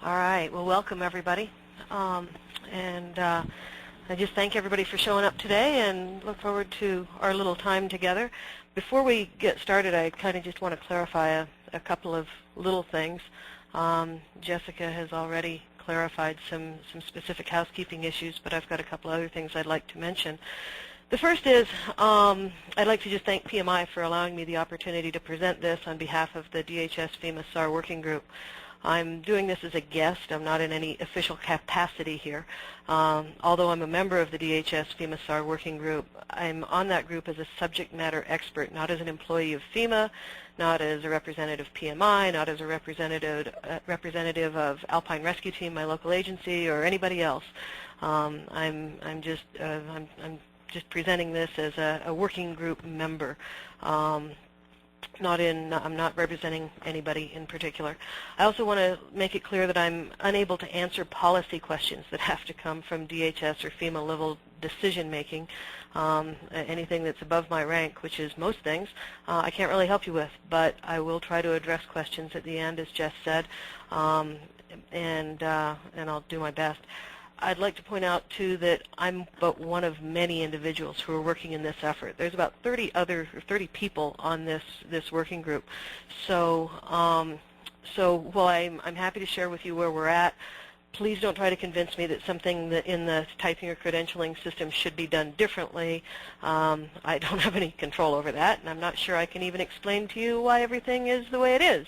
All right, well, welcome everybody. I just thank everybody for showing up today and look forward to our little time together. Before we get started, I kind of just want to clarify a couple of little things. Jessica has already clarified some specific housekeeping issues, but I've got a couple other things I'd like to mention. The first is I'd like to just thank PMI for allowing me the opportunity to present this on behalf of the DHS FEMA SAR Working Group. I'm doing this as a guest. I'm not in any official capacity here. Although I'm a member of the DHS FEMA SAR Working Group, I'm on that group as a subject matter expert, not as an employee of FEMA, not as a representative of PMI, not as a representative of Alpine Rescue Team, my local agency, or anybody else. I'm just presenting this as a working group member. I'm not representing anybody in particular. I also want to make it clear that I'm unable to answer policy questions that have to come from DHS or FEMA level decision making. Anything that's above my rank, which is most things, I can't really help you with, but I will try to address questions at the end, as Jess said, and I'll do my best. I'd like to point out, too, that I'm but one of many individuals who are working in this effort. There's about 30 people on this working group. So while I'm happy to share with you where we're at, please don't try to convince me that something that in the typing or credentialing system should be done differently. I don't have any control over that, and I'm not sure I can even explain to you why everything is the way it is.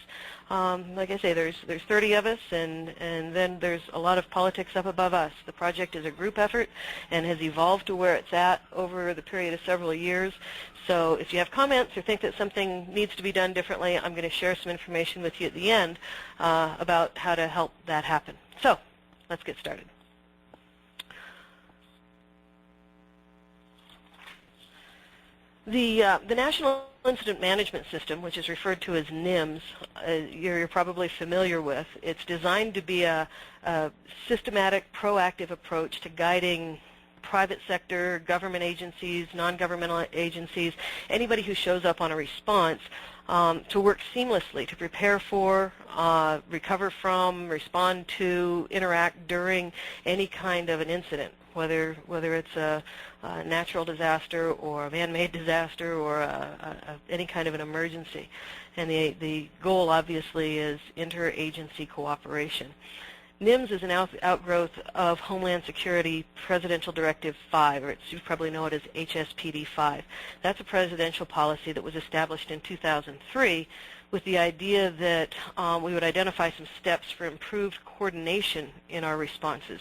Like I say, there's 30 of us, and then there's a lot of politics up above us. The project is a group effort and has evolved to where it's at over the period of several years. So if you have comments or think that something needs to be done differently, I'm going to share some information with you at the end about how to help that happen. So let's get started. The National Incident Management System, which is referred to as NIMS, you're probably familiar with. It's designed to be a systematic, proactive approach to guiding private sector, government agencies, non-governmental agencies, anybody who shows up on a response to work seamlessly, to prepare for, recover from, respond to, interact during any kind of an incident, whether it's a natural disaster or a man-made disaster or any kind of an emergency. And the goal, obviously, is interagency cooperation. NIMS is an outgrowth of Homeland Security Presidential Directive 5, or you probably know it as HSPD 5. That's a presidential policy that was established in 2003 with the idea that we would identify some steps for improved coordination in our responses.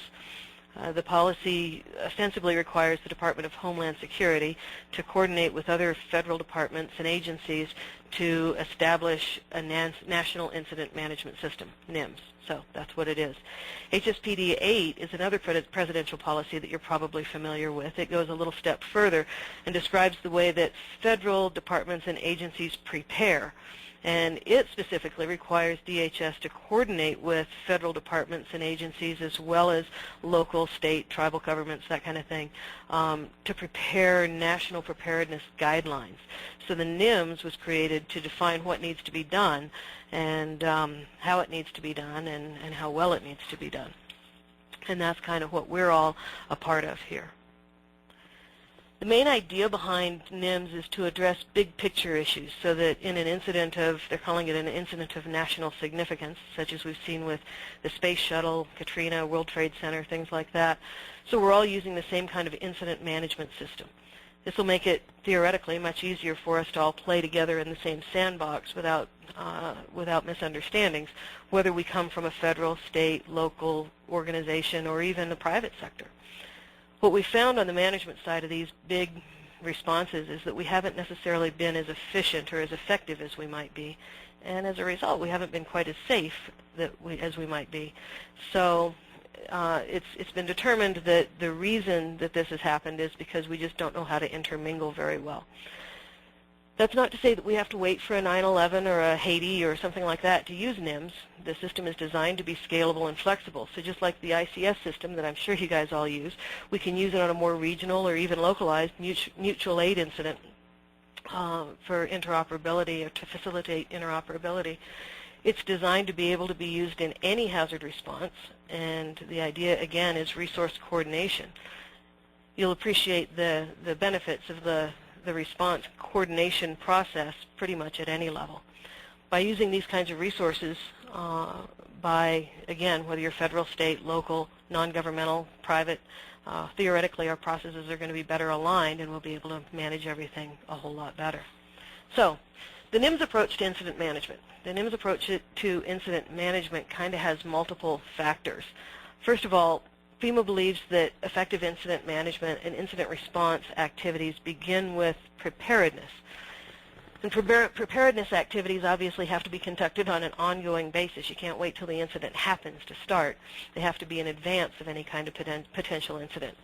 The policy ostensibly requires the Department of Homeland Security to coordinate with other federal departments and agencies to establish a National Incident Management System, NIMS. So that's what it is. HSPD 8 is another presidential policy that you're probably familiar with. It goes a little step further and describes the way that federal departments and agencies prepare. And it specifically requires DHS to coordinate with federal departments and agencies as well as local, state, tribal governments, that kind of thing, to prepare national preparedness guidelines. So the NIMS was created to define what needs to be done and how it needs to be done and how well it needs to be done. And that's kind of what we're all a part of here. The main idea behind NIMS is to address big picture issues so that in an incident of, they're calling it an incident of national significance, such as we've seen with the Space Shuttle, Katrina, World Trade Center, things like that. So we're all using the same kind of incident management system. This will make it theoretically much easier for us to all play together in the same sandbox without misunderstandings, whether we come from a federal, state, local organization, or even the private sector. What we found on the management side of these big responses is that we haven't necessarily been as efficient or as effective as we might be, and as a result we haven't been quite as safe as we might be. So it's been determined that the reason that this has happened is because we just don't know how to intermingle very well. That's not to say that we have to wait for a 9/11 or a Haiti or something like that to use NIMS. The system is designed to be scalable and flexible. So just like the ICS system that I'm sure you guys all use, we can use it on a more regional or even localized mutual aid incident for interoperability or to facilitate interoperability. It's designed to be able to be used in any hazard response, and the idea, again, is resource coordination. You'll appreciate the benefits of the response coordination process pretty much at any level. By using these kinds of resources, again, whether you're federal, state, local, non-governmental, private, theoretically our processes are going to be better aligned and we'll be able to manage everything a whole lot better. So, the NIMS approach to incident management. The NIMS approach to incident management kind of has multiple factors. First of all, FEMA believes that effective incident management and incident response activities begin with preparedness. And preparedness activities obviously have to be conducted on an ongoing basis. You can't wait till the incident happens to start. They have to be in advance of any kind of potential incident.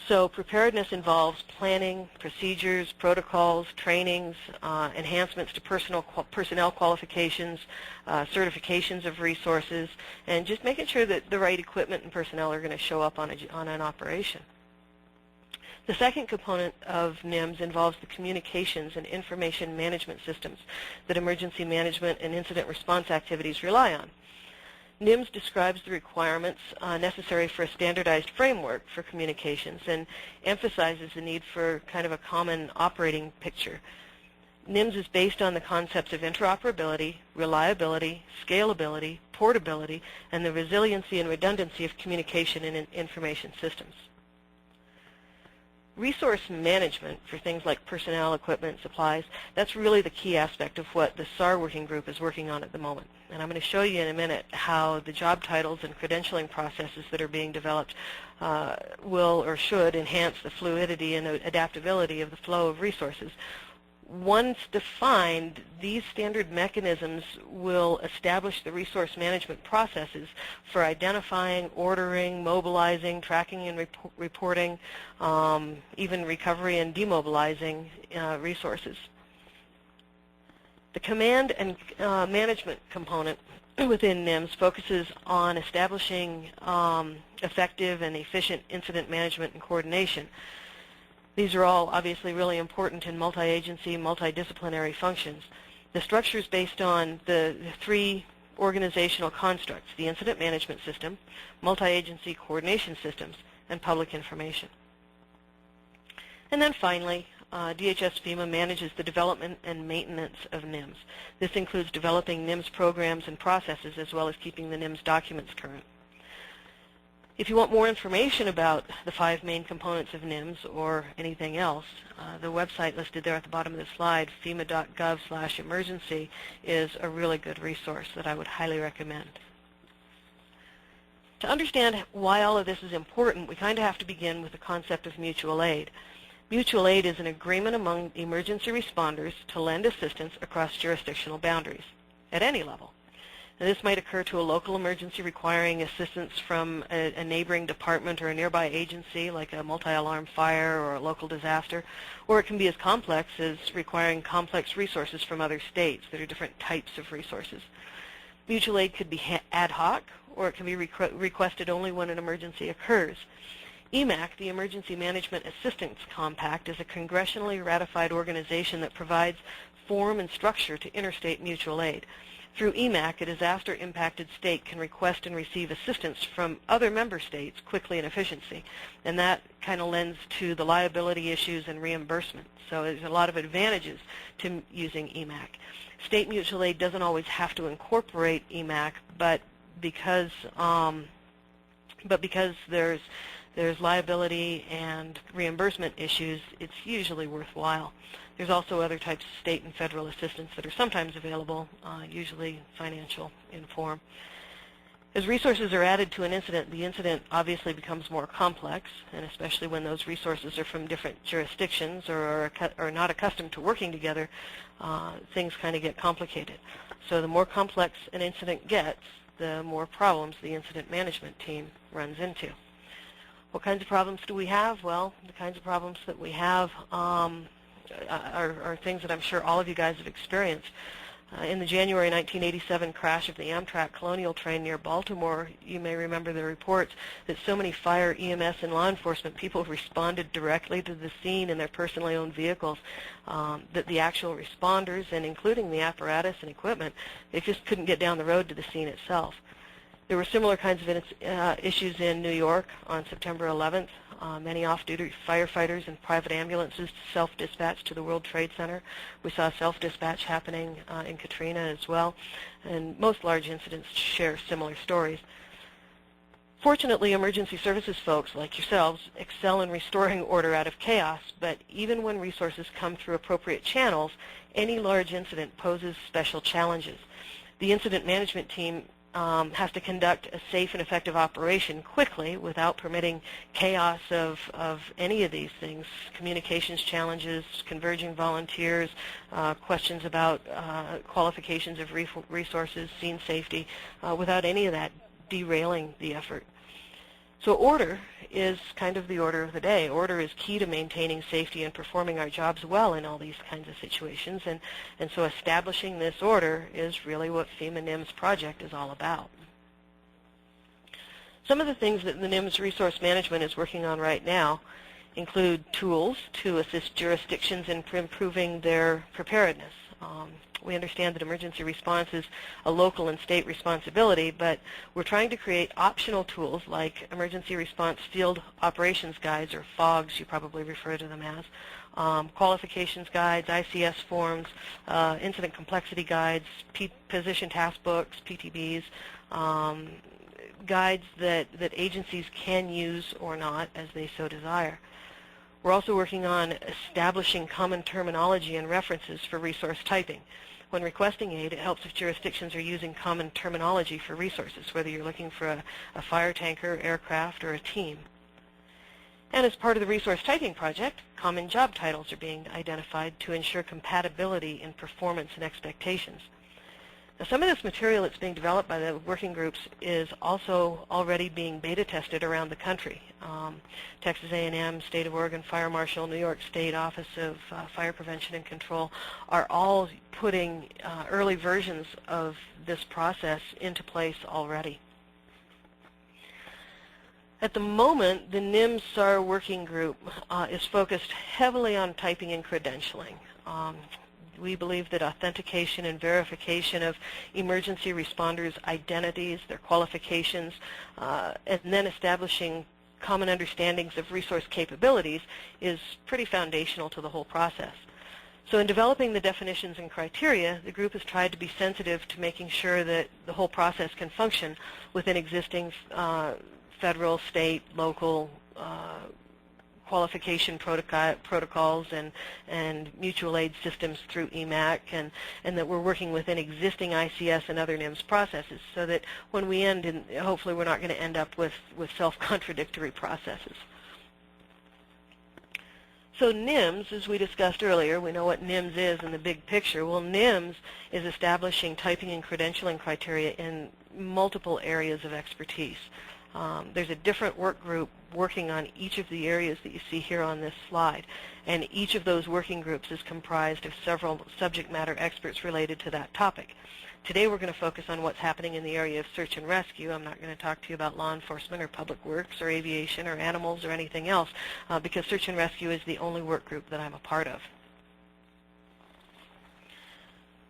So preparedness involves planning, procedures, protocols, trainings, enhancements to personnel qualifications, certifications of resources, and just making sure that the right equipment and personnel are going to show up on an operation. The second component of NIMS involves the communications and information management systems that emergency management and incident response activities rely on. NIMS describes the requirements necessary for a standardized framework for communications and emphasizes the need for kind of a common operating picture. NIMS is based on the concepts of interoperability, reliability, scalability, portability, and the resiliency and redundancy of communication and information systems. Resource management for things like personnel, equipment, supplies, that's really the key aspect of what the SAR working group is working on at the moment. And I'm going to show you in a minute how the job titles and credentialing processes that are being developed will or should enhance the fluidity and adaptability of the flow of resources. Once defined, these standard mechanisms will establish the resource management processes for identifying, ordering, mobilizing, tracking and reporting, even recovery and demobilizing resources. The command and management component within NIMS focuses on establishing effective and efficient incident management and coordination. These are all obviously really important in multi-agency, multidisciplinary functions. The structure is based on the three organizational constructs: the incident management system, multi-agency coordination systems, and public information. And then finally, DHS FEMA manages the development and maintenance of NIMS. This includes developing NIMS programs and processes as well as keeping the NIMS documents current. If you want more information about the 5 main components of NIMS or anything else, the website listed there at the bottom of the slide, fema.gov/emergency, is a really good resource that I would highly recommend. To understand why all of this is important, we kind of have to begin with the concept of mutual aid. Mutual aid is an agreement among emergency responders to lend assistance across jurisdictional boundaries at any level. Now, this might occur to a local emergency requiring assistance from a neighboring department or a nearby agency like a multi-alarm fire or a local disaster, or it can be as complex as requiring complex resources from other states that are different types of resources. Mutual aid could be ad hoc, or it can be requested only when an emergency occurs. EMAC, the Emergency Management Assistance Compact, is a congressionally ratified organization that provides form and structure to interstate mutual aid. Through EMAC, a disaster-impacted state can request and receive assistance from other member states quickly and efficiently, and that kind of lends to the liability issues and reimbursement. So there's a lot of advantages to using EMAC. State mutual aid doesn't always have to incorporate EMAC, but because there's liability and reimbursement issues, it's usually worthwhile. There's also other types of state and federal assistance that are sometimes available, usually financial in form. As resources are added to an incident, the incident obviously becomes more complex, and especially when those resources are from different jurisdictions or are not accustomed to working together, things kind of get complicated. So the more complex an incident gets, the more problems the incident management team runs into. What kinds of problems do we have? Well, the kinds of problems that we have are things that I'm sure all of you guys have experienced. In the January 1987 crash of the Amtrak Colonial train near Baltimore, you may remember the reports that so many fire, EMS, and law enforcement people responded directly to the scene in their personally owned vehicles, that the actual responders, and including the apparatus and equipment, they just couldn't get down the road to the scene itself. There were similar kinds of issues in New York on September 11th. Many off-duty firefighters and private ambulances self-dispatched to the World Trade Center. We saw self-dispatch happening in Katrina as well, and most large incidents share similar stories. Fortunately, emergency services folks like yourselves excel in restoring order out of chaos, but even when resources come through appropriate channels, any large incident poses special challenges. The incident management team has to conduct a safe and effective operation quickly without permitting chaos of any of these things, communications challenges, converging volunteers, questions about qualifications of resources, scene safety, without any of that derailing the effort. So order is kind of the order of the day. Order is key to maintaining safety and performing our jobs well in all these kinds of situations, and so establishing this order is really what FEMA NIMS project is all about. Some of the things that the NIMS Resource Management is working on right now include tools to assist jurisdictions in improving their preparedness. We understand that emergency response is a local and state responsibility, but we're trying to create optional tools like emergency response field operations guides, or FOGs you probably refer to them as, qualifications guides, ICS forms, incident complexity guides, position task books, PTBs, guides that agencies can use or not as they so desire. We're also working on establishing common terminology and references for resource typing. When requesting aid, it helps if jurisdictions are using common terminology for resources, whether you're looking for a fire tanker, aircraft, or a team. And as part of the resource typing project, common job titles are being identified to ensure compatibility in performance and expectations. Now, some of this material that's being developed by the working groups is also already being beta tested around the country. Texas A&M, State of Oregon Fire Marshal, New York State Office of Fire Prevention and Control are all putting early versions of this process into place already. At the moment, the NIMS SAR working group is focused heavily on typing and credentialing. We believe that authentication and verification of emergency responders' identities, their qualifications, and then establishing common understandings of resource capabilities is pretty foundational to the whole process. So in developing the definitions and criteria, the group has tried to be sensitive to making sure that the whole process can function within existing federal, state, local qualification protocols and mutual aid systems through EMAC, and that we're working within existing ICS and other NIMS processes, so that when we end, hopefully we're not going to end up with self-contradictory processes. So NIMS, as we discussed earlier, we know what NIMS is in the big picture. Well, NIMS is establishing typing and credentialing criteria in multiple areas of expertise. There's a different work group working on each of the areas that you see here on this slide, and each of those working groups is comprised of several subject matter experts related to that topic. Today we're going to focus on what's happening in the area of search and rescue. I'm not going to talk to you about law enforcement or public works or aviation or animals or anything else, because search and rescue is the only work group that I'm a part of.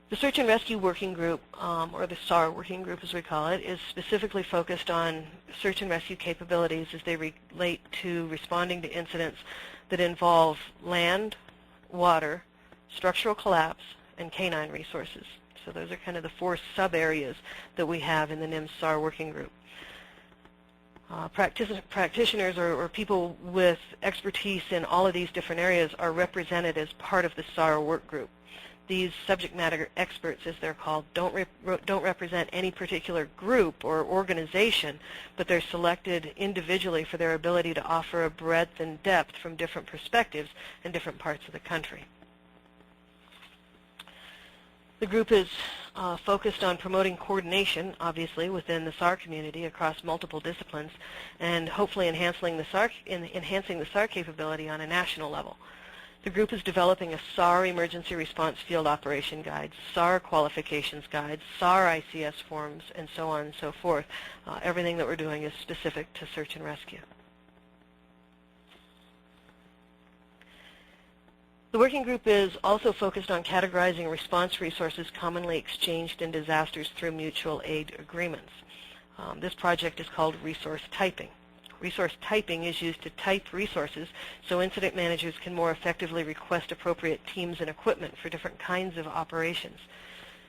The Search and Rescue Working Group, or the SAR Working Group as we call it, is specifically focused on search and rescue capabilities as they relate to responding to incidents that involve land, water, structural collapse, and canine resources. So those are kind of the four sub-areas that we have in the NIMS SAR Working Group. Practitioners or people with expertise in all of these different areas are represented as part of the SAR work group. These subject matter experts, as they're called, don't represent any particular group or organization, but they're selected individually for their ability to offer a breadth and depth from different perspectives in different parts of the country. The group is focused on promoting coordination, obviously, within the SAR community across multiple disciplines, and hopefully enhancing the SAR capability on a national level. The group is developing a SAR Emergency Response Field Operation Guide, SAR Qualifications Guides, SAR ICS forms, and so on and so forth. Everything that we're doing is specific to search and rescue. The working group is also focused on categorizing response resources commonly exchanged in disasters through mutual aid agreements. This project is called resource typing. Resource typing is used to type resources so incident managers can more effectively request appropriate teams and equipment for different kinds of operations.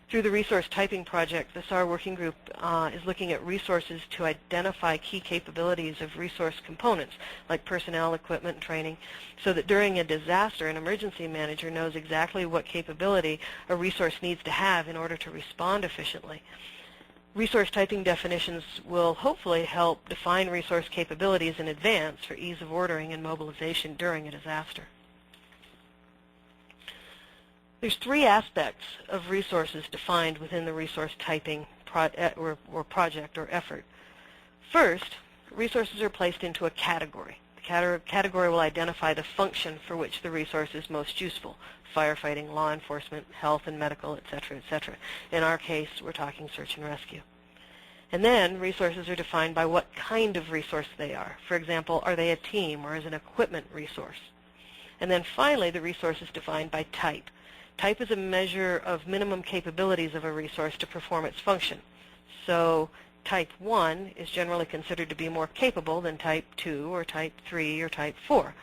Through the resource typing project, the SAR working group is looking at resources to identify key capabilities of resource components like personnel, equipment, and training, so that during a disaster, an emergency manager knows exactly what capability a resource needs to have in order to respond efficiently. Resource typing definitions will hopefully help define resource capabilities in advance for ease of ordering and mobilization during a disaster. There's three aspects of resources defined within the resource typing project or effort. First, resources are placed into a category. The category will identify the function for which the resource is most useful: firefighting, law enforcement, health and medical, etc., etc. In our case, we're talking search and rescue. And then resources are defined by what kind of resource they are. For example, are they a team or is an equipment resource? And then finally, the resource is defined by type. Type is a measure of minimum capabilities of a resource to perform its function. So type 1 is generally considered to be more capable than type 2 or type 3 or type 4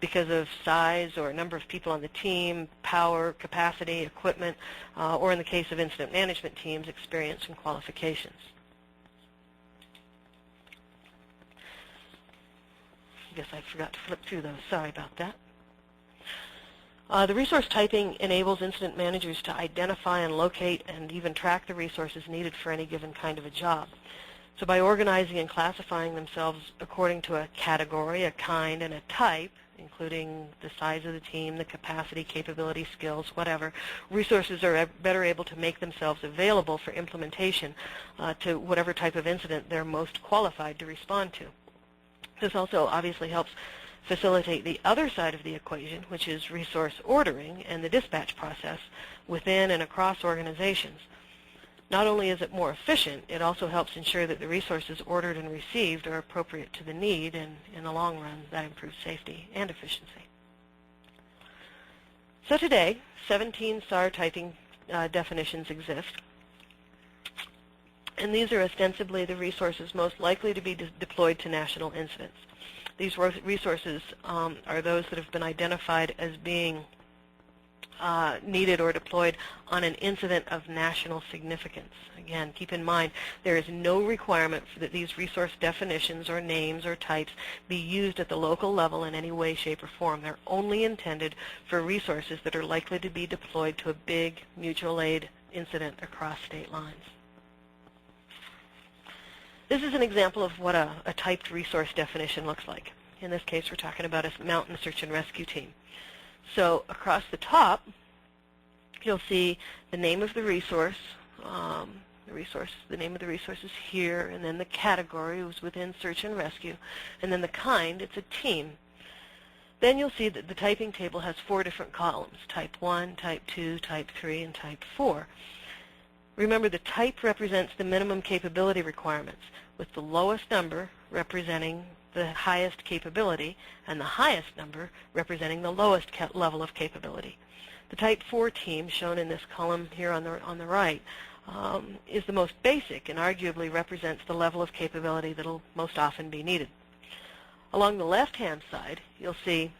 because of size or number of people on the team, power, capacity, equipment, or in the case of incident management teams, experience and qualifications. I guess I forgot to flip through those. Sorry about that. The resource typing enables incident managers to identify and locate and even track the resources needed for any given kind of a job. So by organizing and classifying themselves according to a category, a kind, and a type, including the size of the team, the capacity, capability, skills, whatever, resources are better able to make themselves available for implementation to whatever type of incident they're most qualified to respond to. This also obviously helps facilitate the other side of the equation, which is resource ordering and the dispatch process within and across organizations. Not only is it more efficient, it also helps ensure that the resources ordered and received are appropriate to the need, and in the long run, that improves safety and efficiency. So today, 17 SAR typing definitions exist, and these are ostensibly the resources most likely to be deployed to national incidents. These resources are those that have been identified as being needed or deployed on an incident of national significance. Again, keep in mind, there is no requirement that these resource definitions or names or types be used at the local level in any way, shape, or form. They're only intended for resources that are likely to be deployed to a big mutual aid incident across state lines. This is an example of what a typed resource definition looks like. In this case, we're talking about a mountain search and rescue team. So across the top, you'll see the name of the resource. The name of the resource is here, and then the category was within search and rescue, and then the kind, it's a team. Then you'll see that the typing table has 4 different columns: type 1, type 2, type 3, and type 4. Remember, the type represents the minimum capability requirements, with the lowest number representing the highest capability and the highest number representing the lowest level of capability. The type 4 team, shown in this column here on the right, is the most basic and arguably represents the level of capability that will most often be needed. Along the left-hand side, you'll see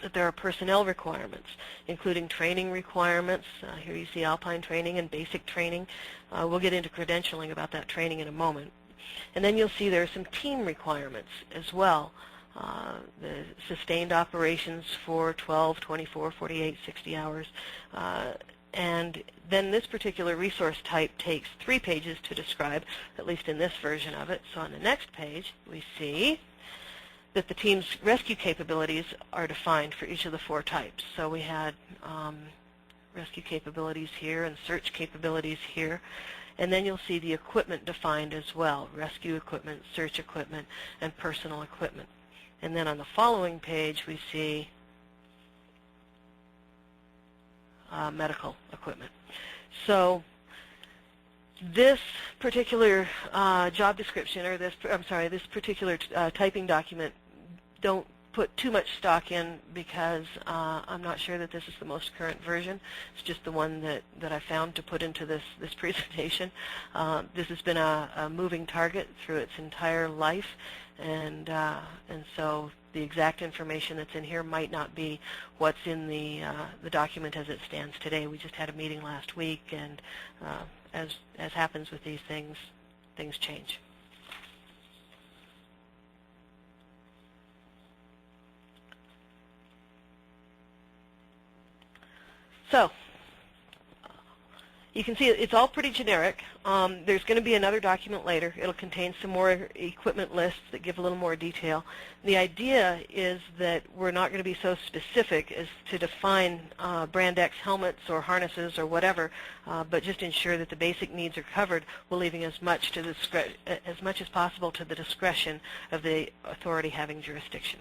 that there are personnel requirements, including training requirements. Here you see alpine training and basic training. We'll get into credentialing about that training in a moment. And then you'll see there are some team requirements as well. The sustained operations for 12, 24, 48, 60 hours. And then this particular resource type takes 3 pages to describe, at least in this version of it. So on the next page, we see that the team's rescue capabilities are defined for each of the 4 types. So we had rescue capabilities here and search capabilities here. And then you'll see the equipment defined as well: rescue equipment, search equipment, and personal equipment. And then on the following page, we see medical equipment. So this particular job description, or this particular typing document, don't put too much stock in because I'm not sure that this is the most current version. It's just the one that I found to put into this presentation. This has been a moving target through its entire life, and so the exact information that's in here might not be what's in the document as it stands today. We just had a meeting last week, and as happens with these things, things change. So you can see it's all pretty generic. There's going to be another document later. It'll contain some more equipment lists that give a little more detail. The idea is that we're not going to be so specific as to define brand X helmets or harnesses or whatever, but just ensure that the basic needs are covered while leaving as much as possible to the discretion of the authority having jurisdiction.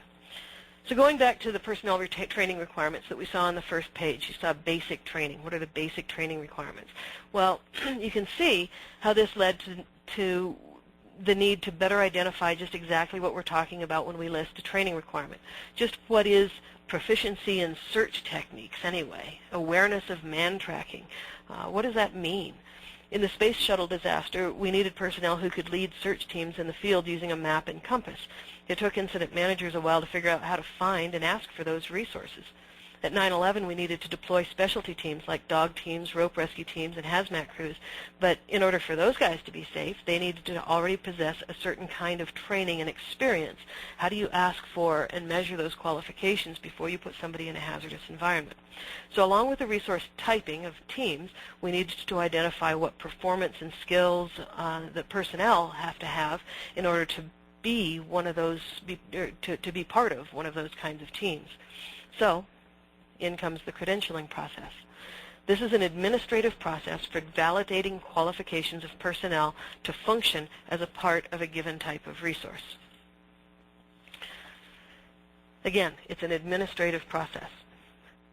So going back to the personnel training requirements that we saw on the first page, you saw basic training. What are the basic training requirements? Well, you can see how this led to the need to better identify just exactly what we're talking about when we list a training requirement. Just what is proficiency in search techniques anyway? Awareness of man tracking. What does that mean? In the Space Shuttle disaster, we needed personnel who could lead search teams in the field using a map and compass. It took incident managers a while to figure out how to find and ask for those resources. At 9/11, we needed to deploy specialty teams like dog teams, rope rescue teams, and hazmat crews. But in order for those guys to be safe, they needed to already possess a certain kind of training and experience. How do you ask for and measure those qualifications before you put somebody in a hazardous environment? So along with the resource typing of teams, we needed to identify what performance and skills that personnel have to have in order to be one of those, to be part of one of those kinds of teams. So in comes the credentialing process. This is an administrative process for validating qualifications of personnel to function as a part of a given type of resource. Again, it's an administrative process.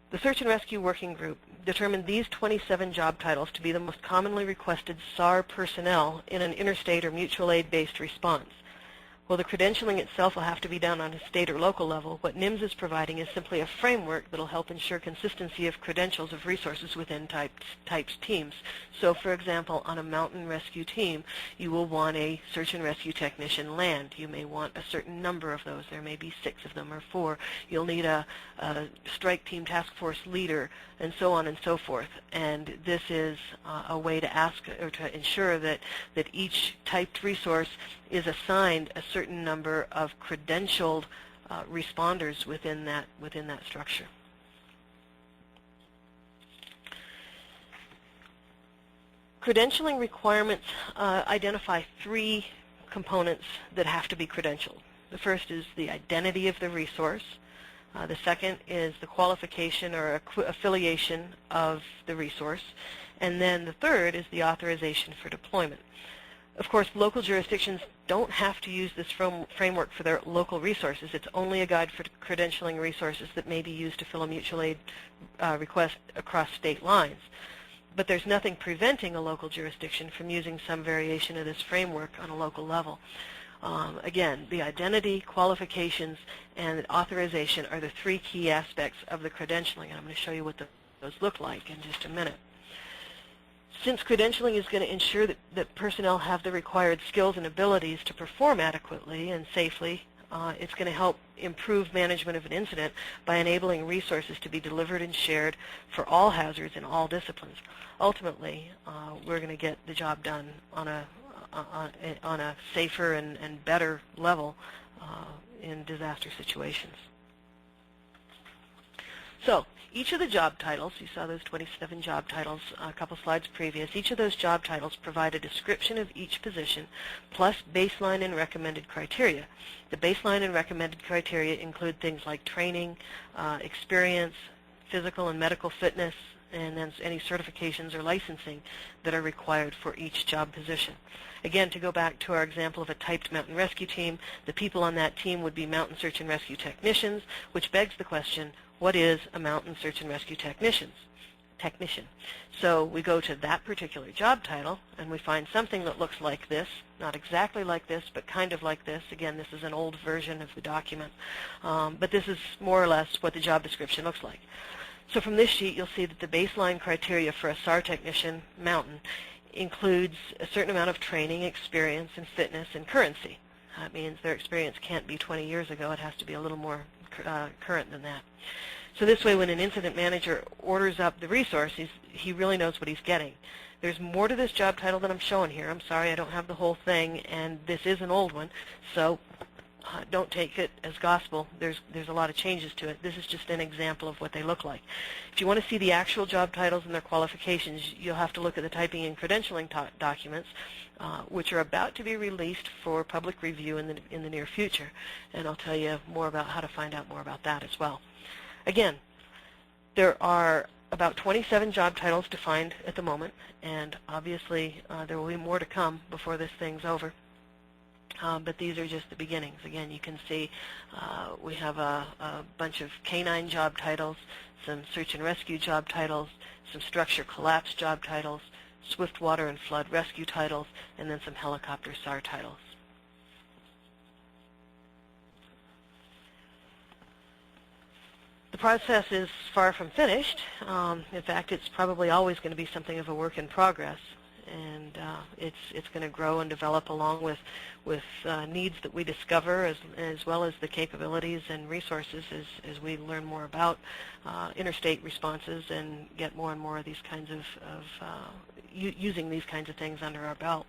The Search and Rescue Working Group determined these 27 job titles to be the most commonly requested SAR personnel in an interstate or mutual aid-based response. Well, the credentialing itself will have to be done on a state or local level. What NIMS is providing is simply a framework that will help ensure consistency of credentials of resources within types teams. So, for example, on a mountain rescue team, you will want a search and rescue technician land. You may want a certain number of those. There may be 6 of them or 4. You'll need a strike team task force leader, and so on and so forth. And this is a way to ask or to ensure that each typed resource is assigned a certain number of credentialed responders within that structure. Credentialing requirements identify 3 components that have to be credentialed. The first is the identity of the resource. The second is the qualification or affiliation of the resource. And then the third is the authorization for deployment. Of course, local jurisdictions don't have to use this framework for their local resources. It's only a guide for credentialing resources that may be used to fill a mutual aid request across state lines. But there's nothing preventing a local jurisdiction from using some variation of this framework on a local level. Again, the identity, qualifications, and authorization are the 3 key aspects of the credentialing, and I'm going to show you what those look like in just a minute. Since credentialing is going to ensure that personnel have the required skills and abilities to perform adequately and safely, it's going to help improve management of an incident by enabling resources to be delivered and shared for all hazards in all disciplines. Ultimately, we're going to get the job done on a safer and better level in disaster situations. So each of the job titles, you saw those 27 job titles a couple slides previous, each of those job titles provide a description of each position plus baseline and recommended criteria. The baseline and recommended criteria include things like training, experience, physical and medical fitness, and then any certifications or licensing that are required for each job position. Again, to go back to our example of a typed mountain rescue team, the people on that team would be mountain search and rescue technicians, which begs the question, what is a mountain search and rescue technician? Technician. So we go to that particular job title and we find something that looks like this, not exactly like this, but kind of like this. Again, this is an old version of the document, but this is more or less what the job description looks like. So from this sheet, you'll see that the baseline criteria for a SAR Technician Mountain includes a certain amount of training, experience, and fitness and currency. That means their experience can't be 20 years ago. It has to be a little more current than that. So this way, when an incident manager orders up the resource, he really knows what he's getting. There's more to this job title than I'm showing here. I'm sorry, I don't have the whole thing, and this is an old one, so don't take it as gospel. There's a lot of changes to it. This is just an example of what they look like. If you want to see the actual job titles and their qualifications, you'll have to look at the typing and credentialing documents, which are about to be released for public review in the near future, and I'll tell you more about how to find out more about that as well. Again, there are about 27 job titles defined at the moment, and obviously there will be more to come before this thing's over. But these are just the beginnings. Again, you can see we have a bunch of canine job titles, some search and rescue job titles, some structure collapse job titles, swift water and flood rescue titles, and then some helicopter SAR titles. The process is far from finished. In fact, it's probably always going to be something of a work in progress, and it's going to grow and develop along with needs that we discover, as well as the capabilities and resources as we learn more about interstate responses and get more and more of these kinds of using these kinds of things under our belt.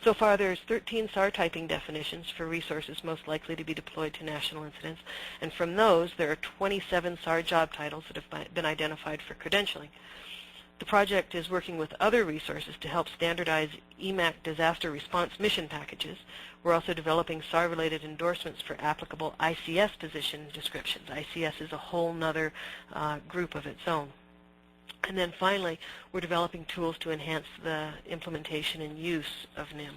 So far, there's 13 SAR typing definitions for resources most likely to be deployed to national incidents, and from those, there are 27 SAR job titles that have been identified for credentialing. The project is working with other resources to help standardize EMAC disaster response mission packages. We're also developing SAR-related endorsements for applicable ICS position descriptions. ICS is a whole nother group of its own. And then finally, we're developing tools to enhance the implementation and use of NIMS.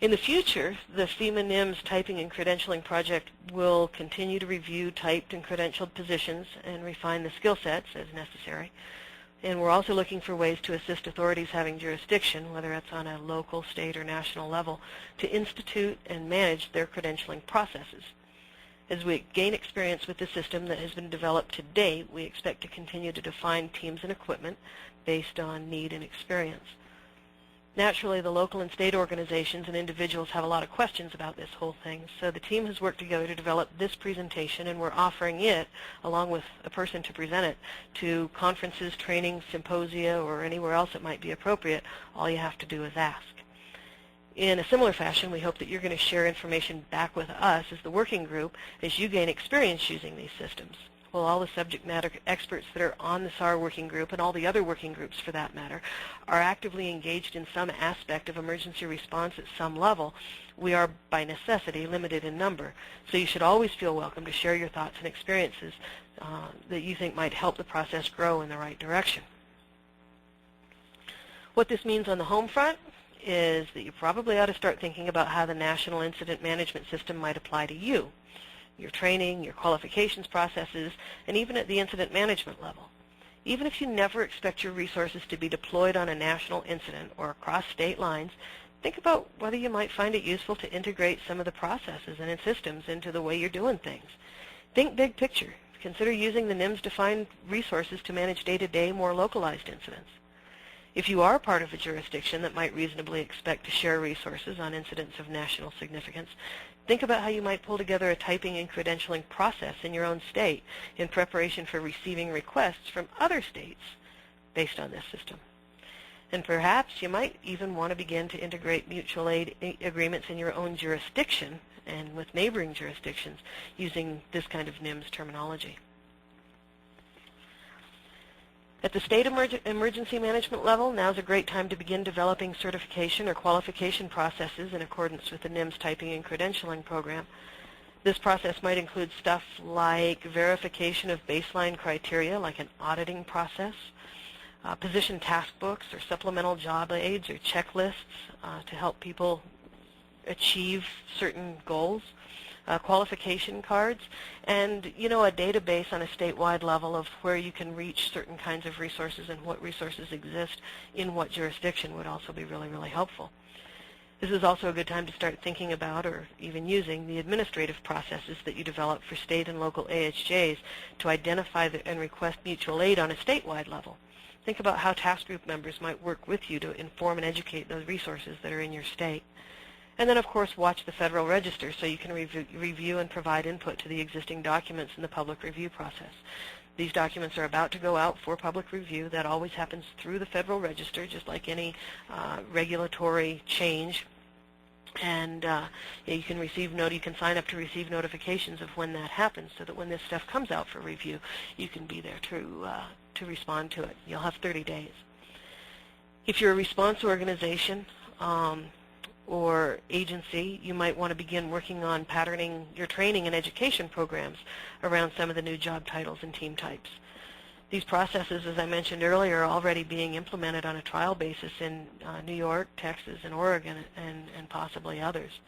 In the future, the FEMA NIMS Typing and Credentialing Project will continue to review typed and credentialed positions and refine the skill sets as necessary. And we're also looking for ways to assist authorities having jurisdiction, whether it's on a local, state, or national level, to institute and manage their credentialing processes. As we gain experience with the system that has been developed to date, we expect to continue to define teams and equipment based on need and experience. Naturally, the local and state organizations and individuals have a lot of questions about this whole thing, so the team has worked together to develop this presentation, and we're offering it, along with a person to present it, to conferences, trainings, symposia, or anywhere else it might be appropriate. All you have to do is ask. In a similar fashion, we hope that you're going to share information back with us as the working group as you gain experience using these systems. Well, all the subject matter experts that are on the SAR working group, and all the other working groups for that matter, are actively engaged in some aspect of emergency response at some level. We are, by necessity, limited in number, so you should always feel welcome to share your thoughts and experiences that you think might help the process grow in the right direction. What this means on the home front is that you probably ought to start thinking about how the National Incident Management System might apply to you, your training, your qualifications processes, and even at the incident management level. Even if you never expect your resources to be deployed on a national incident or across state lines, think about whether you might find it useful to integrate some of the processes and systems into the way you're doing things. Think big picture. Consider using the NIMS-defined resources to manage day-to-day, more localized incidents. If you are part of a jurisdiction that might reasonably expect to share resources on incidents of national significance, think about how you might pull together a typing and credentialing process in your own state in preparation for receiving requests from other states based on this system. And perhaps you might even want to begin to integrate mutual aid agreements in your own jurisdiction and with neighboring jurisdictions using this kind of NIMS terminology. At the state emergency management level, now's a great time to begin developing certification or qualification processes in accordance with the NIMS Typing and Credentialing program. This process might include stuff like verification of baseline criteria, like an auditing process, position task books or supplemental job aids or checklists to help people achieve certain goals, qualification cards, and a database on a statewide level of where you can reach certain kinds of resources and what resources exist in what jurisdiction would also be really, really helpful. This is also a good time to start thinking about or even using the administrative processes that you develop for state and local AHJs to identify and request mutual aid on a statewide level. Think about how task group members might work with you to inform and educate those resources that are in your state. And then, of course, watch the Federal Register so you can review and provide input to the existing documents in the public review process. These documents are about to go out for public review. That always happens through the Federal Register, just like any regulatory change. And you can sign up to receive notifications of when that happens, so that when this stuff comes out for review, you can be there to respond to it. You'll have 30 days. If you're a response organization or agency, you might want to begin working on patterning your training and education programs around some of the new job titles and team types. These processes, as I mentioned earlier, are already being implemented on a trial basis in New York, Texas, and Oregon, and possibly others.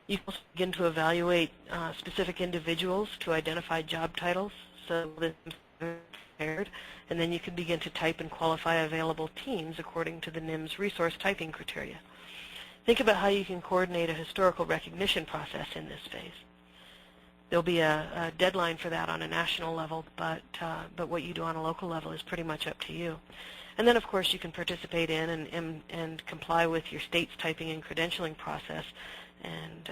You can also begin to evaluate specific individuals to identify job titles so that they're prepared, and then you can begin to type and qualify available teams according to the NIMS resource typing criteria. Think about how you can coordinate a historical recognition process in this phase. There'll be a deadline for that on a national level, but what you do on a local level is pretty much up to you. And then, of course, you can participate in and comply with your state's typing and credentialing process and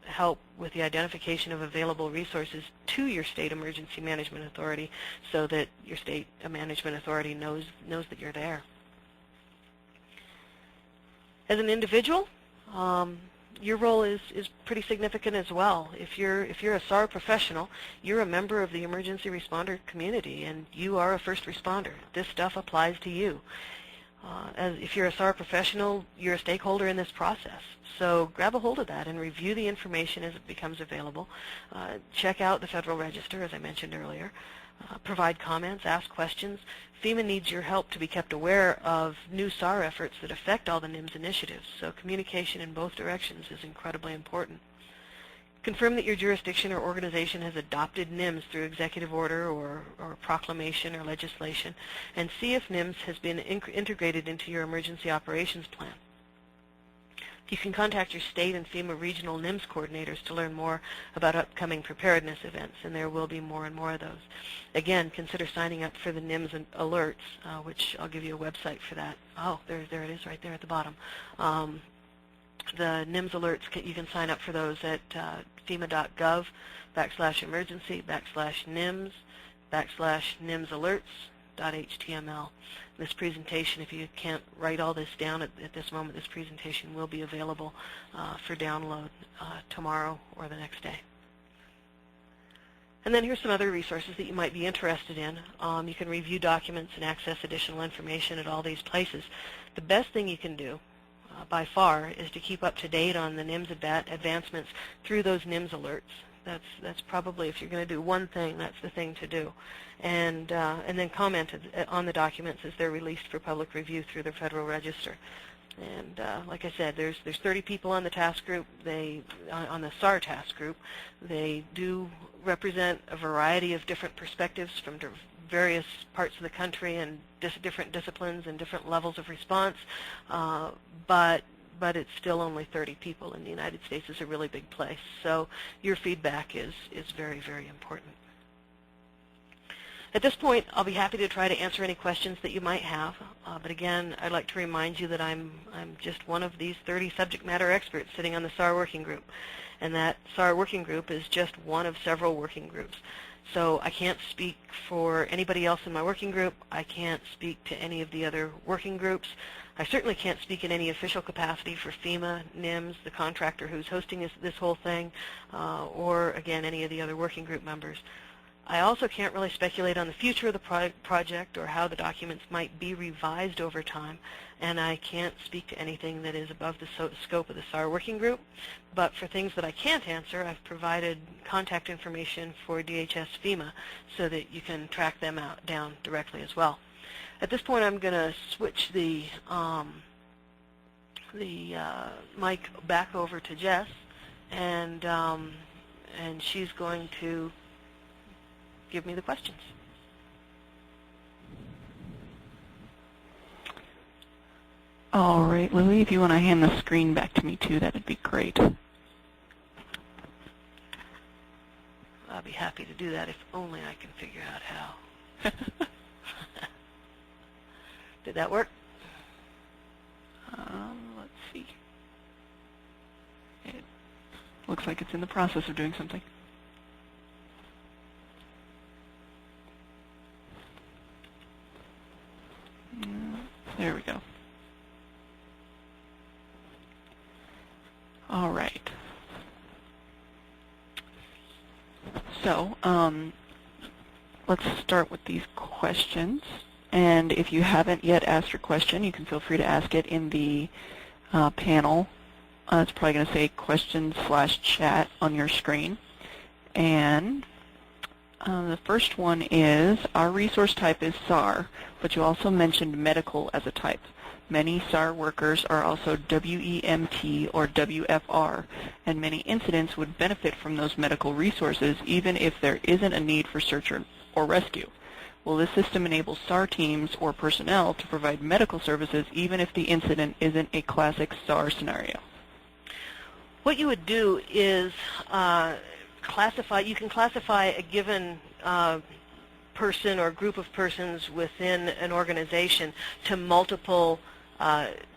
help with the identification of available resources to your state emergency management authority so that your state management authority knows that you're there. As an individual, your role is pretty significant as well. If you're a SAR professional, you're a member of the emergency responder community, and you are a first responder. This stuff applies to you. If you're a SAR professional, you're a stakeholder in this process. So grab a hold of that and review the information as it becomes available. Check out the Federal Register, as I mentioned earlier. Provide comments, ask questions. FEMA needs your help to be kept aware of new SAR efforts that affect all the NIMS initiatives, so communication in both directions is incredibly important. Confirm that your jurisdiction or organization has adopted NIMS through executive order or proclamation or legislation, and see if NIMS has been integrated into your emergency operations plan. You can contact your state and FEMA regional NIMS coordinators to learn more about upcoming preparedness events, and there will be more and more of those. Again, consider signing up for the NIMS alerts, which I'll give you a website for that. Oh, there it is right there at the bottom. The NIMS alerts, you can sign up for those at FEMA.gov/emergency/NIMS/NIMS alerts.html. This presentation, if you can't write all this down at this moment, this presentation will be available for download tomorrow or the next day. And then here's some other resources that you might be interested in. You can review documents and access additional information at all these places. The best thing you can do by far is to keep up to date on the NIMS advancements through those NIMS alerts. That's probably, if you're going to do one thing, that's the thing to do. And then comment on the documents as they're released for public review through the Federal Register. And like I said, there's 30 people on the task group. On the SAR task group, they do represent a variety of different perspectives from various parts of the country and different disciplines and different levels of response. But it's still only 30 people, and the United States is a really big place. So your feedback is very, very important. At this point, I'll be happy to try to answer any questions that you might have. But again, I'd like to remind you that I'm just one of these 30 subject matter experts sitting on the SAR working group. And that SAR working group is just one of several working groups. So I can't speak for anybody else in my working group. I can't speak to any of the other working groups. I certainly can't speak in any official capacity for FEMA, NIMS, the contractor who's hosting this whole thing, or, again, any of the other working group members. I also can't really speculate on the future of the project or how the documents might be revised over time, and I can't speak to anything that is above the scope of the SAR working group. But for things that I can't answer, I've provided contact information for DHS FEMA so that you can track them down directly as well. At this point, I'm going to switch the mic back over to Jess, and and she's going to give me the questions. All right, Loui, if you want to hand the screen back to me too, that'd be great. I'll be happy to do that if only I can figure out how. Did that work? Let's see. It looks like it's in the process of doing something. There we go. All right. So, let's start with these questions. And if you haven't yet asked your question, you can feel free to ask it in the panel. It's probably going to say questions/chat on your screen. And the first one is, our resource type is SAR, but you also mentioned medical as a type. Many SAR workers are also WEMT or WFR, and many incidents would benefit from those medical resources even if there isn't a need for search or rescue. Will this system enable SAR teams or personnel to provide medical services even if the incident isn't a classic SAR scenario? What you would do is you can classify a given person or group of persons within an organization to multiple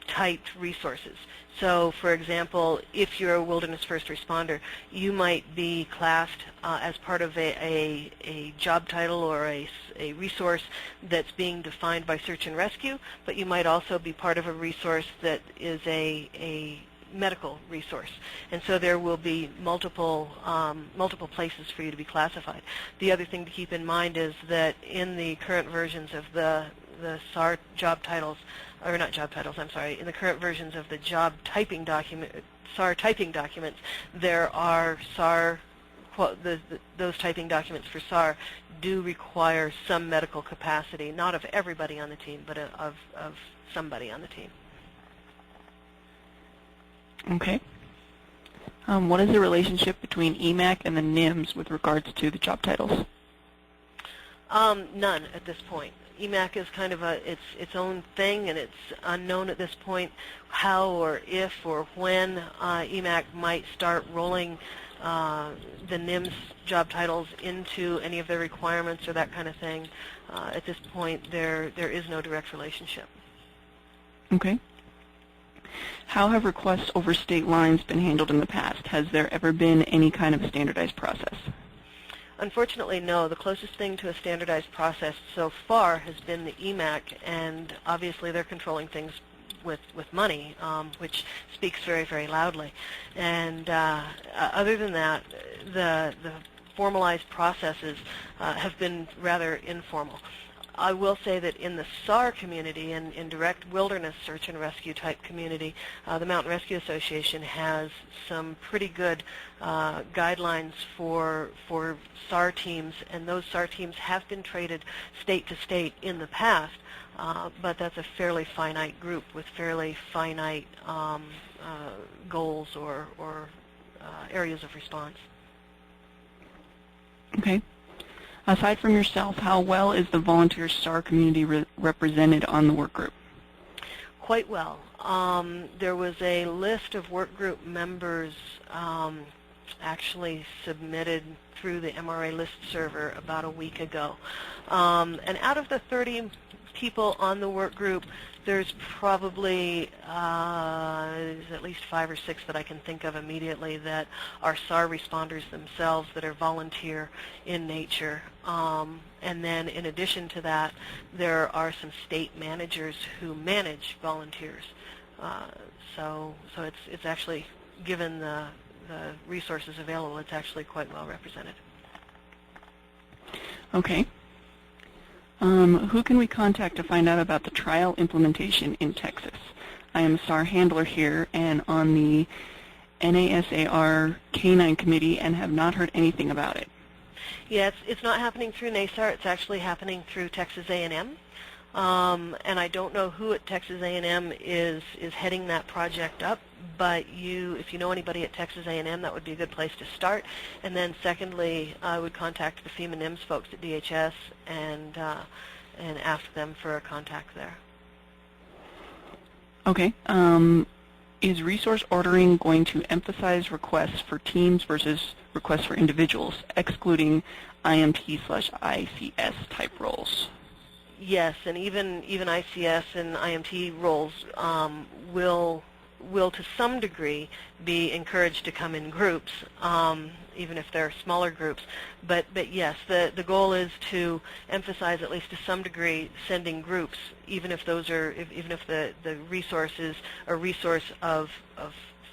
typed resources. So, for example, if you're a wilderness first responder, you might be classed as part of a job title or a resource that's being defined by search and rescue, but you might also be part of a resource that is a medical resource. And so there will be multiple places for you to be classified. The other thing to keep in mind is that in the current versions of the SAR job titles, or not job titles, I'm sorry, in the current versions of the job typing document, SAR typing documents, there are SAR, those typing documents for SAR do require some medical capacity, not of everybody on the team, but of somebody on the team. Okay. What is the relationship between EMAC and the NIMS with regards to the job titles? None at this point. EMAC is kind of its own thing, and it's unknown at this point how or if or when EMAC might start rolling the NIMS job titles into any of their requirements or that kind of thing. At this point, there is no direct relationship. Okay. How have requests over state lines been handled in the past? Has there ever been any kind of standardized process? Unfortunately, no. The closest thing to a standardized process so far has been the EMAC, and obviously they're controlling things with money, which speaks very, very loudly. And other than that, the formalized processes have been rather informal. I will say that in the SAR community, in direct wilderness search and rescue type community, the Mountain Rescue Association has some pretty good guidelines for SAR teams, and those SAR teams have been traded state to state in the past, but that's a fairly finite group with fairly finite goals or areas of response. Okay. Aside from yourself, how well is the volunteer SAR community represented on the work group? Quite well. There was a list of work group members actually submitted through the MRA list server about a week ago. And out of the 30 people on the work group, there's probably at least 5 or 6 that I can think of immediately that are SAR responders themselves that are volunteer in nature. And then in addition to that, there are some state managers who manage volunteers. So it's actually, given the resources available, it's actually quite well represented. Okay. Who can we contact to find out about the trial implementation in Texas? I am a SAR handler here and on the NASAR K9 committee and have not heard anything about it. Yeah, it's not happening through NASAR. It's actually happening through Texas A&M. And I don't know who at Texas A&M is heading that project up, but if you know anybody at Texas A&M, that would be a good place to start. And then secondly, I would contact the FEMA NIMS folks at DHS and ask them for a contact there. Okay. Is resource ordering going to emphasize requests for teams versus requests for individuals, excluding IMT/ICS type roles? Yes, and even ICS and IMT roles will to some degree be encouraged to come in groups, even if they're smaller groups. But yes, the goal is to emphasize, at least to some degree, sending groups, even if the resource is a resource of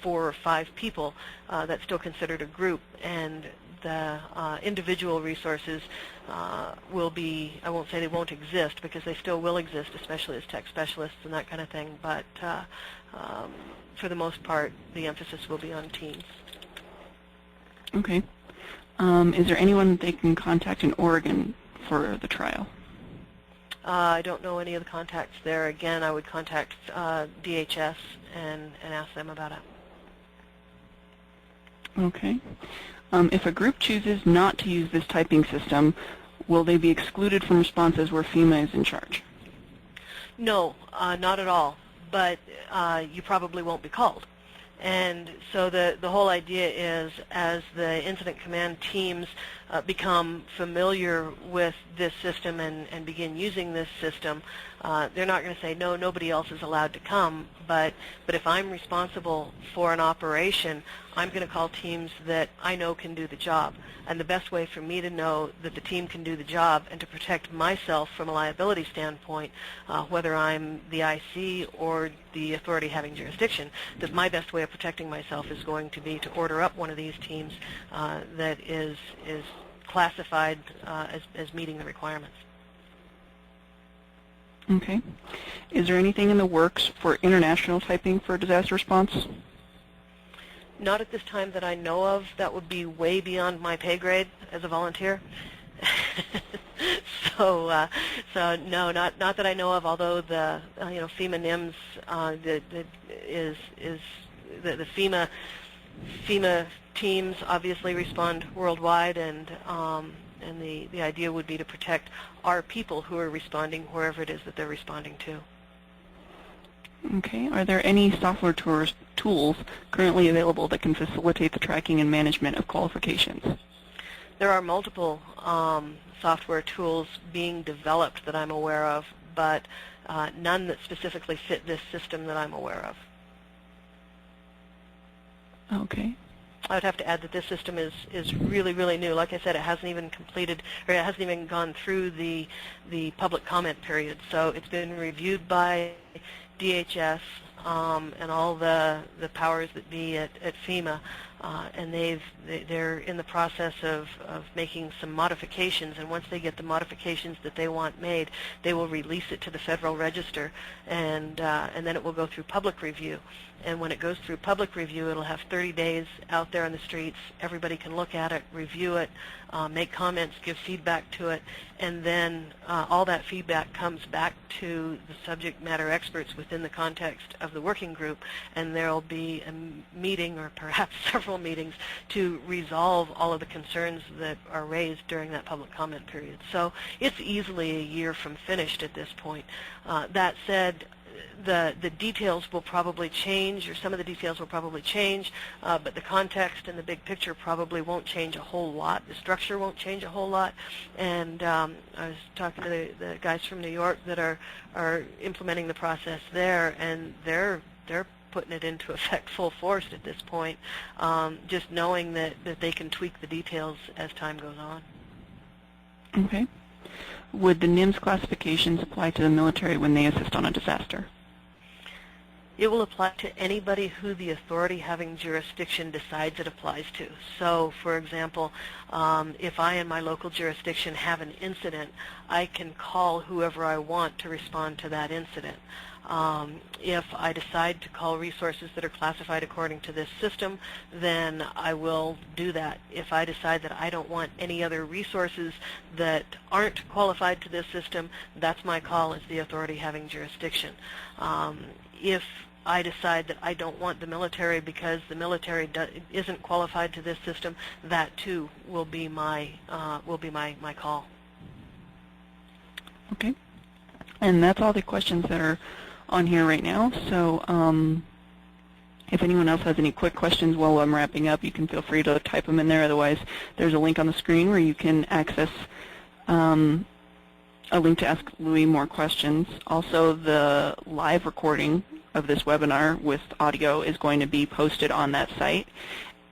4 or 5 people. That's still considered a group, and the individual resources will be, I won't say they won't exist, because they still will exist, especially as tech specialists and that kind of thing, but for the most part, the emphasis will be on teams. Okay. Is there anyone they can contact in Oregon for the trial? I don't know any of the contacts there. Again, I would contact DHS and ask them about it. Okay. If a group chooses not to use this typing system, will they be excluded from responses where FEMA is in charge? No, not at all, but you probably won't be called. And so the whole idea is, as the incident command teams become familiar with this system and begin using this system, they're not going to say, no, nobody else is allowed to come, but if I'm responsible for an operation, I'm going to call teams that I know can do the job. And the best way for me to know that the team can do the job and to protect myself from a liability standpoint, whether I'm the IC or the authority having jurisdiction, that my best way of protecting myself is going to be to order up one of these teams that is classified as meeting the requirements. Okay. Is there anything in the works for international typing for disaster response? Not at this time that I know of. That would be way beyond my pay grade as a volunteer. So no, not that I know of. Although the FEMA NIMS the FEMA teams obviously respond worldwide, and the idea would be to protect our people who are responding wherever it is that they're responding to. Okay. Are there any software tools currently available that can facilitate the tracking and management of qualifications? There are multiple software tools being developed that I'm aware of, but none that specifically fit this system that I'm aware of. Okay. I would have to add that this system is really, really new. Like I said, it hasn't even completed, or it hasn't even gone through the public comment period. So it's been reviewed by DHS and all the powers that be at FEMA, and they're in the process of making some modifications. And once they get the modifications that they want made, they will release it to the Federal Register, and then it will go through public review. And when it goes through public review, it'll have 30 days out there on the streets. Everybody can look at it, review it, make comments, give feedback to it, and then all that feedback comes back to the subject matter experts within the context of the working group, and there'll be a meeting, or perhaps several meetings, to resolve all of the concerns that are raised during that public comment period. So it's easily a year from finished at this point. That said, the details will probably change, or some of the details will probably change, but the context and the big picture probably won't change a whole lot. The structure won't change a whole lot. And I was talking to the guys from New York that are implementing the process there, and they're putting it into effect full force at this point, just knowing that they can tweak the details as time goes on. Okay. Would the NIMS classifications apply to the military when they assist on a disaster? It will apply to anybody who the authority having jurisdiction decides it applies to. So, for example, if I in my local jurisdiction have an incident, I can call whoever I want to respond to that incident. If I decide to call resources that are classified according to this system, then I will do that. If I decide that I don't want any other resources that aren't qualified to this system, that's my call as the authority having jurisdiction. I decide that I don't want the military because the military isn't qualified to this system, that too will be my call. Okay. And that's all the questions that are on here right now. So if anyone else has any quick questions while I'm wrapping up, you can feel free to type them in there. Otherwise, there's a link on the screen where you can access a link to ask Loui more questions. Also, the live recording of this webinar with audio is going to be posted on that site.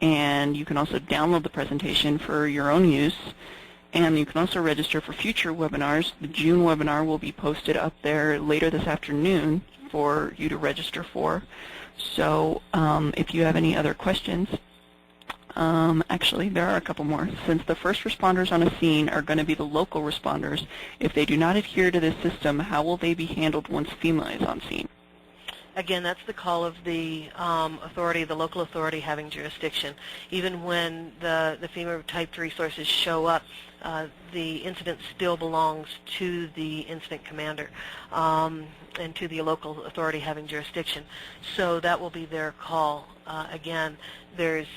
And you can also download the presentation for your own use. And you can also register for future webinars. The June webinar will be posted up there later this afternoon for you to register for. So if you have any other questions, actually there are a couple more. Since the first responders on a scene are going to be the local responders, if they do not adhere to this system, how will they be handled once FEMA is on scene? Again, that's the call of the authority, the local authority having jurisdiction. Even when the FEMA-typed resources show up, the incident still belongs to the incident commander and to the local authority having jurisdiction. So that will be their call. Again, there's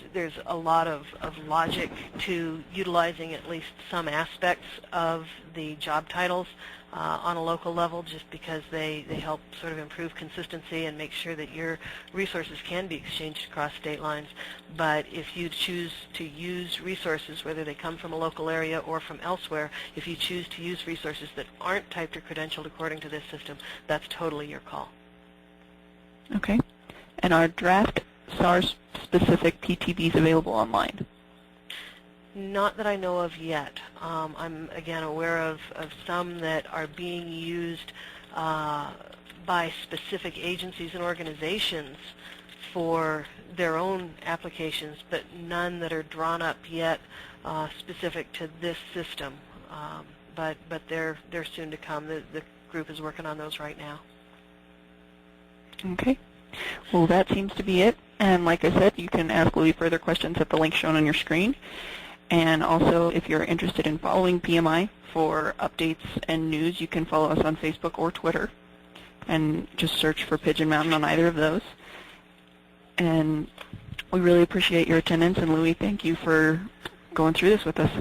a lot of logic to utilizing at least some aspects of the job titles on a local level, just because they help sort of improve consistency and make sure that your resources can be exchanged across state lines. But if you choose to use resources, whether they come from a local area or from elsewhere, if you choose to use resources that aren't typed or credentialed according to this system, that's totally your call. Okay. And are draft SAR-specific PTBs available online? Not that I know of yet. I'm, again, aware of some that are being used by specific agencies and organizations for their own applications, but none that are drawn up yet specific to this system. But they're soon to come. The group is working on those right now. Okay. Well, that seems to be it. And like I said, you can ask Loui further questions at the link shown on your screen. And also, if you're interested in following PMI for updates and news, you can follow us on Facebook or Twitter. And just search for Pigeon Mountain on either of those. And we really appreciate your attendance. And Loui, thank you for going through this with us.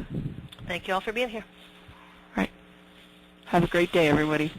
Thank you all for being here. All right. Have a great day, everybody.